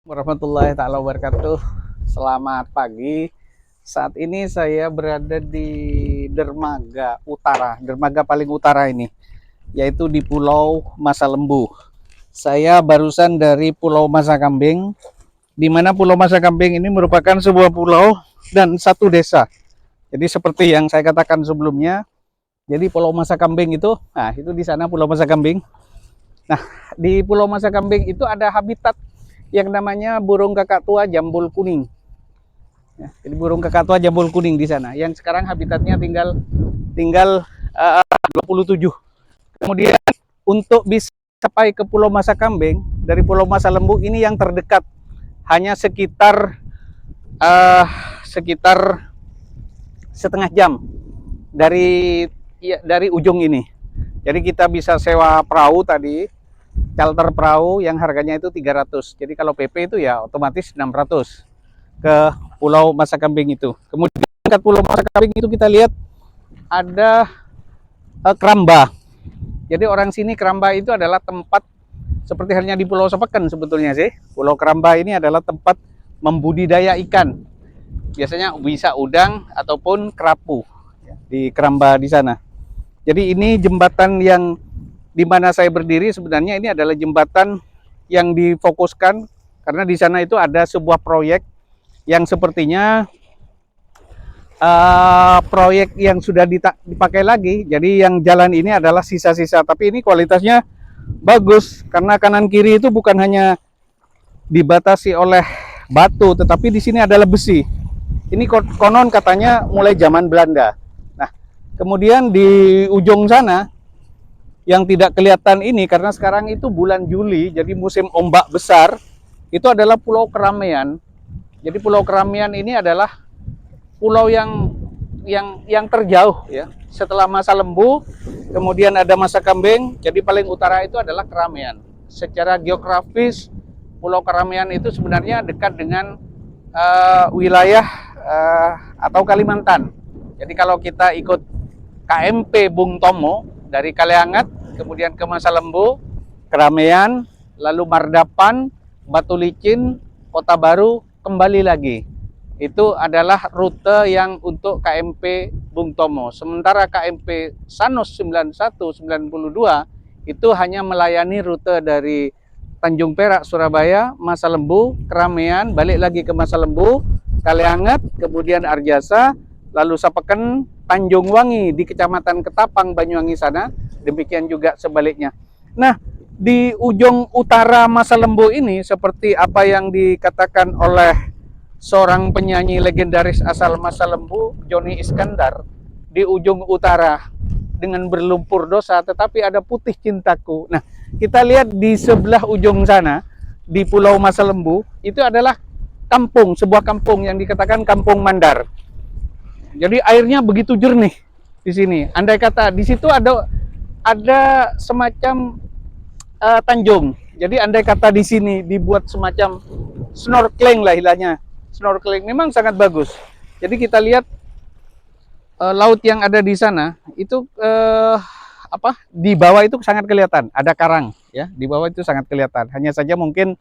Warahmatullahi taala wabarakatuh. Selamat pagi. Saat ini saya berada di dermaga utara, dermaga paling utara ini, yaitu di Pulau Masa Lembu. Saya barusan dari Pulau Masa Kambing, di mana Pulau Masa Kambing ini merupakan sebuah pulau dan satu desa. Jadi seperti yang saya katakan sebelumnya, jadi Pulau Masa Kambing itu, nah itu di sana Pulau Masa Kambing. Nah, di Pulau Masa Kambing itu ada habitat yang namanya burung kakak tua jambul kuning. Ya, jadi burung kakak tua jambul kuning di sana. Yang sekarang habitatnya tinggal 27. Kemudian untuk bisa sampai ke Pulau Masa Kambing dari Pulau Masa Lembu ini yang terdekat hanya uh, sekitar setengah jam dari ujung ini. Jadi kita bisa sewa perahu tadi, charter perahu yang harganya itu 300. Jadi kalau PP itu ya otomatis 600 ke Pulau Masa Kambing itu. Kemudian dekat Pulau Masa Kambing itu kita lihat ada keramba. Jadi orang sini keramba itu adalah tempat seperti halnya di Pulau Sepeken sebetulnya sih. Pulau Keramba ini adalah tempat membudidaya ikan. Biasanya bisa udang ataupun kerapu di keramba di sana. Jadi ini jembatan yang di mana saya berdiri sebenarnya ini adalah jembatan yang difokuskan karena di sana itu ada sebuah proyek yang sepertinya proyek yang sudah dipakai lagi. Jadi yang jalan ini adalah sisa-sisa, tapi ini kualitasnya bagus karena kanan kiri itu bukan hanya dibatasi oleh batu, tetapi di sini adalah besi. Ini konon katanya mulai zaman Belanda. Nah, kemudian di ujung sana yang tidak kelihatan ini karena sekarang itu bulan Juli, jadi musim ombak besar, itu adalah Pulau Keramaian. Jadi Pulau Keramaian ini adalah pulau yang terjauh ya. Setelah Masa Lembu, kemudian ada Masa Kambing, jadi paling utara itu adalah Keramaian. Secara geografis, Pulau Keramaian itu sebenarnya dekat dengan wilayah atau Kalimantan. Jadi kalau kita ikut KMP Bung Tomo dari Kaliangat, kemudian ke Masa Lembu, Keramaian, lalu Mardapan, Batu Licin, Kota Baru, kembali lagi. Itu adalah rute yang untuk KMP Bung Tomo. Sementara KMP Sanus 9192 itu hanya melayani rute dari Tanjung Perak, Surabaya, Masa Lembu, Keramaian, balik lagi ke Masa Lembu, Kaliangat, kemudian Arjasa, lalu Sapeken, Tanjung Wangi di Kecamatan Ketapang, Banyuwangi sana, demikian juga sebaliknya. Nah, di ujung utara Masa Lembu ini, seperti apa yang dikatakan oleh seorang penyanyi legendaris asal Masa Lembu, Joni Iskandar, di ujung utara dengan berlumpur dosa, tetapi ada putih cintaku. Nah, kita lihat di sebelah ujung sana, di Pulau Masa Lembu, itu adalah kampung, sebuah kampung yang dikatakan Kampung Mandar. Jadi airnya begitu jernih di sini. Andai kata di situ ada semacam tanjung. Jadi andai kata di sini dibuat semacam snorkeling lah istilahnya. Snorkeling memang sangat bagus. Jadi kita lihat laut yang ada di sana itu di bawah itu sangat kelihatan. Ada karang ya, di bawah itu sangat kelihatan. Hanya saja mungkin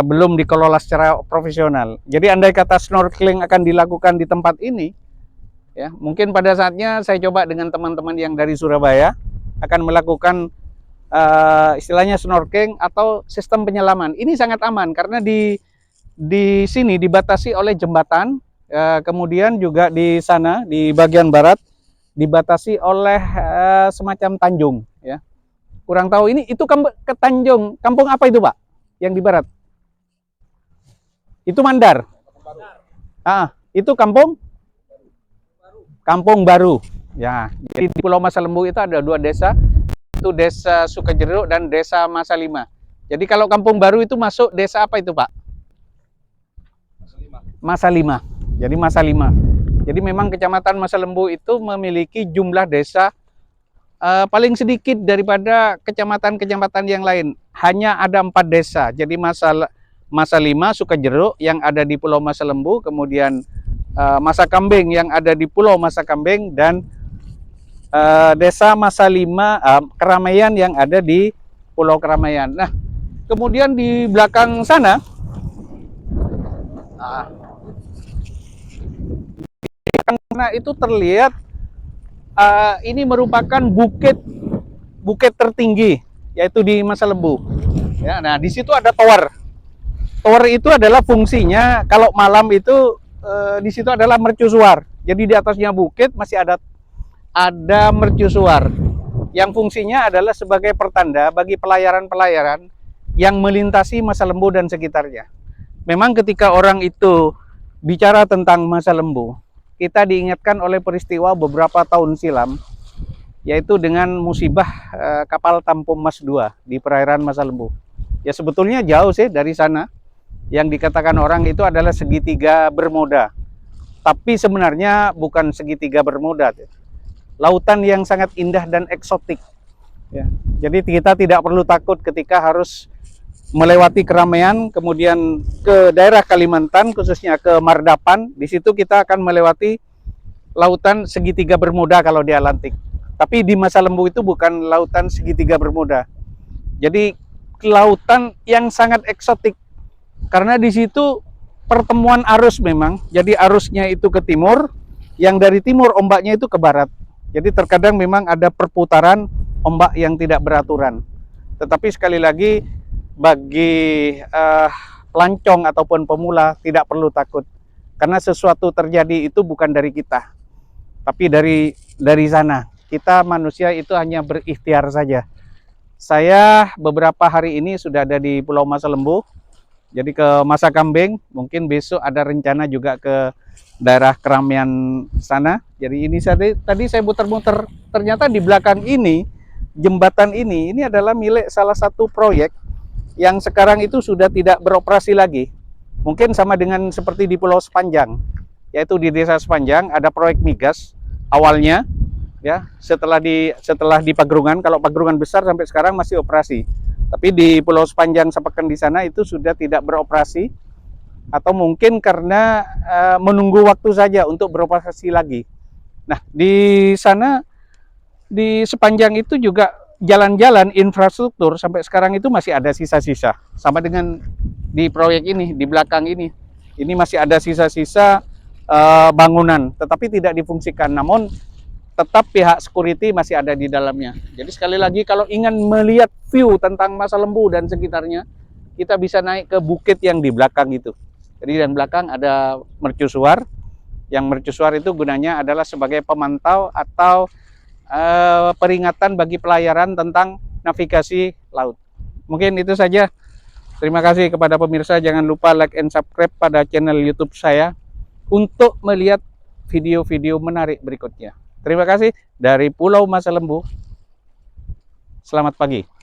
belum dikelola secara profesional. Jadi andai kata snorkeling akan dilakukan di tempat ini, ya mungkin pada saatnya saya coba dengan teman-teman yang dari Surabaya akan melakukan istilahnya snorkeling atau sistem penyelaman. Ini sangat aman karena di sini dibatasi oleh jembatan, kemudian juga di sana di bagian barat dibatasi oleh semacam tanjung. Ya, kurang tahu ini itu ke Tanjung, kampung apa itu Pak? Yang di barat? Itu Mandar. Itu Kampung Baru. Ya, jadi di Pulau Masa Lembu itu ada dua desa, itu Desa Sukajeruk dan Desa Masa Lima. Jadi kalau Kampung Baru itu masuk desa apa itu Pak? Masa Lima. Jadi Masa Lima. Jadi memang Kecamatan Masa Lembu itu memiliki jumlah desa paling sedikit daripada kecamatan-kecamatan yang lain. Hanya ada 4 desa. Jadi Masa Lima, Sukajeruk yang ada di Pulau Masa Lembu, kemudian Masa Kambing yang ada di Pulau Masa Kambing, dan Desa Masa Lima, Keramaian yang ada di Pulau Keramaian. Nah, kemudian di belakang sana Ah. Karena itu terlihat ini merupakan bukit tertinggi, yaitu di Masa Lembu. Ya, nah di situ ada tower. Tower itu adalah fungsinya kalau malam itu di situ adalah mercusuar. Jadi di atasnya bukit masih ada mercusuar yang fungsinya adalah sebagai pertanda bagi pelayaran-pelayaran yang melintasi Masa Lembu dan sekitarnya. Memang ketika orang itu bicara tentang Masa Lembu, kita diingatkan oleh peristiwa beberapa tahun silam, yaitu dengan musibah kapal Tampung Mas II di perairan Masa Lembu. Ya sebetulnya jauh sih dari sana. Yang dikatakan orang itu adalah segitiga Bermuda. Tapi sebenarnya bukan segitiga Bermuda. Lautan yang sangat indah dan eksotik. Ya. Jadi kita tidak perlu takut ketika harus melewati keramaian, kemudian ke daerah Kalimantan, khususnya ke Mardapan. Di situ kita akan melewati lautan segitiga Bermuda kalau di Atlantik. Tapi di Masa Lembu itu bukan lautan segitiga Bermuda. Jadi lautan yang sangat eksotik. Karena di situ pertemuan arus memang. Jadi arusnya itu ke timur, yang dari timur ombaknya itu ke barat. Jadi terkadang memang ada perputaran ombak yang tidak beraturan. Tetapi sekali lagi bagi pelancong ataupun pemula tidak perlu takut. Karena sesuatu terjadi itu bukan dari kita, tapi dari sana. Kita manusia itu hanya berikhtiar saja. Saya beberapa hari ini sudah ada di Pulau Masa Lembu. Jadi ke Masa Kambing, mungkin besok ada rencana juga ke daerah Keramian sana. Jadi ini tadi saya muter-muter, ternyata di belakang ini, jembatan ini adalah milik salah satu proyek yang sekarang itu sudah tidak beroperasi lagi. Mungkin sama dengan seperti di Pulau Sepanjang, yaitu di Desa Sepanjang ada proyek migas awalnya, ya setelah di Pagerungan, kalau Pagerungan besar sampai sekarang masih operasi. Tapi di Pulau Sepanjang Sepekan di sana itu sudah tidak beroperasi, atau mungkin karena menunggu waktu saja untuk beroperasi lagi. Nah, di sana di sepanjang itu juga jalan-jalan infrastruktur sampai sekarang itu masih ada sisa-sisa. Sama dengan di proyek ini, di belakang ini. Ini masih ada sisa-sisa bangunan, tetapi tidak difungsikan. Namun tetap pihak security masih ada di dalamnya. Jadi sekali lagi kalau ingin melihat view tentang Masa Lembu dan sekitarnya, kita bisa naik ke bukit yang di belakang itu. Jadi yang belakang ada mercusuar. Yang mercusuar itu gunanya adalah sebagai pemantau atau peringatan bagi pelayaran tentang navigasi laut. Mungkin itu saja. Terima kasih kepada pemirsa. Jangan lupa like and subscribe pada channel YouTube saya untuk melihat video-video menarik berikutnya. Terima kasih dari Pulau Masa Lembu. Selamat pagi.